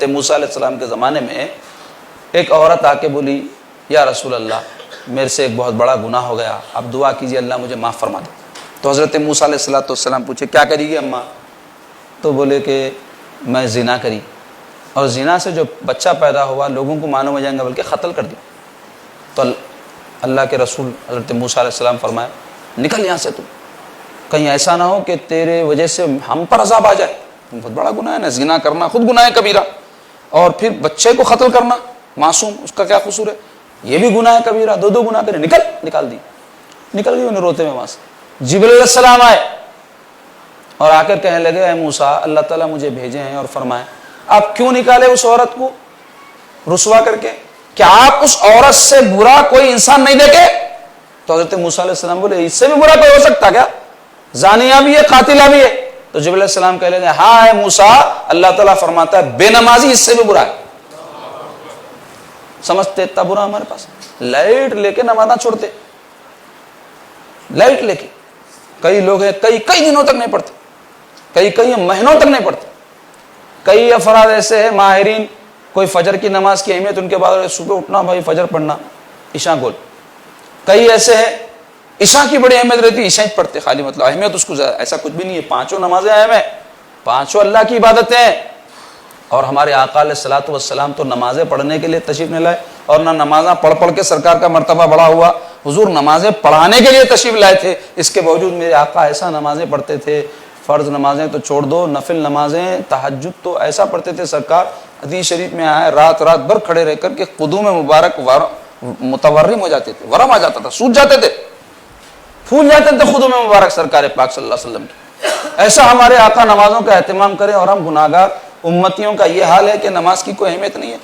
موسیٰ علیہ السلام کے زمانے میں ایک عورت آ کے بولی یا رسول اللہ میرے سے ایک بہت بڑا گناہ ہو گیا، اب دعا کیجیے اللہ مجھے معاف فرما دے۔ تو حضرت موسیٰ علیہ السلام پوچھے کیا کری گی اماں؟ تو بولے کہ میں زنا کری، اور زنا سے جو بچہ پیدا ہوا لوگوں کو معلوم ہو جائیں گا بلکہ قتل کر دیا۔ تو اللہ کے رسول حضرت موسیٰ علیہ السلام فرمایا نکل یہاں سے، تو کہیں ایسا نہ ہو کہ تیرے وجہ سے ہم پر عذاب آ جائے، بہت بڑا گناہ ہے نا، زنا کرنا خود گناہ ہے کبیرہ، اور پھر بچے کو قتل کرنا معصوم، اس کا کیا قصور ہے، یہ بھی گناہ ہے کبیرہ، دو گناہ کرے، نکال دی، نکل گئی انہیں روتے میں وہاں سے۔ جبریل علیہ السلام آئے اور آ کر کہنے لگے اے موسیٰ اللہ تعالیٰ مجھے بھیجے ہیں اور فرمائے آپ کیوں نکالے اس عورت کو رسوا کر کے، کیا آپ اس عورت سے برا کوئی انسان نہیں دیکھے؟ تو حضرت موسیٰ علیہ السلام بولے اس سے بھی برا کوئی ہو سکتا کیا، زانیہ بھی ہے قاتلہ بھی ہے؟ تو جبریل علیہ السلام کہہ لگے ہاں اے موسیٰ اللہ تعالیٰ فرماتا ہے بے نمازی اس سے بھی برا ہے۔ سمجھتے اتنا برا ہمارے پاس، لائٹ لے کے نماز نہ چھوڑتے، لائٹ لے کے کئی لوگ ہیں کئی دنوں تک نہیں پڑھتے، کئی مہینوں تک نہیں پڑھتے، کئی افراد ایسے ہیں ماہرین، کوئی فجر کی نماز کی اہمیت ان کے بعد صبح اٹھنا بھائی فجر پڑھنا عشاء گول، کئی ایسے ہیں عشاء کی بڑی اہمیت رہتی ہے عشاء پڑھتے خالی، مطلب اہمیت اس کو ایسا کچھ بھی نہیں ہے، پانچوں نمازیں اہم ہیں، پانچوں اللہ کی عبادتیں ہیں، اور ہمارے آقا علیہ الصلوۃ والسلام تو نمازیں پڑھنے کے لیے تشریف نہیں لائے، اور نہ نمازاں پڑھ کے سرکار کا مرتبہ بڑا ہوا، حضور نمازیں پڑھانے کے لیے تشریف لائے تھے، اس کے باوجود میرے آقا ایسا نمازیں پڑھتے تھے، فرض نمازیں تو چھوڑ دو، نفل نمازیں تہجد تو ایسا پڑھتے تھے سرکار، حدیث شریف میں آیا رات بھر کھڑے رہ کر کے قدوم مبارک متورم ہو جاتے تھے، ورم آ جاتا تھا، سوج جاتے تھے، پھول جاتے تھے قدوم مبارک سرکار پاک صلی اللہ علیہ وسلم کی۔ ایسا ہمارے آقا نمازوں کا اہتمام کریں، اور ہم گناہگار امتیوں کا یہ حال ہے کہ نماز کی کوئی اہمیت نہیں ہے۔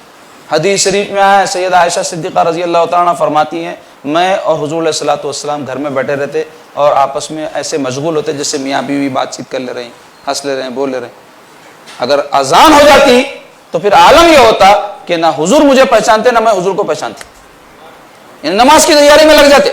حدیث شریف میں آیا سیدہ عائشہ صدیقہ رضی اللہ تعالیٰ عنہ فرماتی ہیں میں اور حضور علیہ الصلوۃ والسلام گھر میں بیٹھے رہتے اور آپس میں ایسے مشغول ہوتے جیسے میاں بیوی بات چیت کر لے رہے ہیں، ہنس لے رہے ہیں، بول لے رہے ہیں۔ اگر اذان ہو جاتی تو پھر عالم یہ ہوتا کہ نہ حضور مجھے پہچانتے نہ میں حضور کو پہچانتی، نماز کی تیاری میں لگ جاتے۔